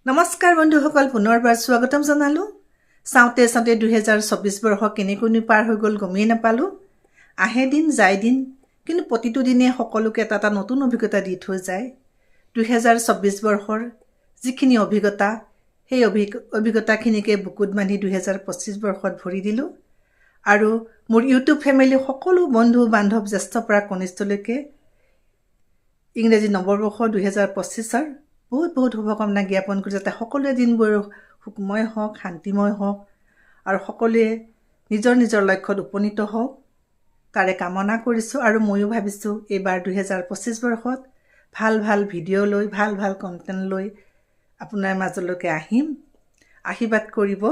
নমস্কাৰ বন্ধুসকল, পুনৰবাৰ স্বাগতম জনালোঁ। চাওঁতে 2024 বৰ্ষ কেনেকৈ পাৰ হৈ গ'ল গমেই নাপালোঁ। আহে দিন যায় দিন, কিন্তু প্ৰতিটো দিনে সকলোকে এটা নতুন অভিজ্ঞতা দি থৈ যায়। 2024 বৰ্ষৰ যিখিনি অভিজ্ঞতা, সেই অভিজ্ঞতাখিনিকে বুকুত বান্ধি 2025 বৰ্ষত ভৰি দিলোঁ। আৰু মোৰ ইউটিউব ফেমিলি সকলো বন্ধু বান্ধৱ জ্যেষ্ঠ পৰা কনিষ্ঠলৈকে ইংৰাজী নৱবৰ্ষ 2025 বহুত বহুত শুভকামনা জ্ঞাপন কৰি যাতে সকলোৱে দিনবোৰ সুখময় হওক, শান্তিময় হওক আৰু সকলোৱে নিজৰ নিজৰ লক্ষ্যত উপনীত হওক, তাৰে কামনা কৰিছোঁ। আৰু ময়ো ভাবিছোঁ এইবাৰ 2025 বৰ্ষত ভাল ভাল ভিডিঅ' লৈ, ভাল ভাল কণ্টেণ্ট লৈ আপোনাৰ মাজলৈকে আহিম। আশীৰ্বাদ কৰিব।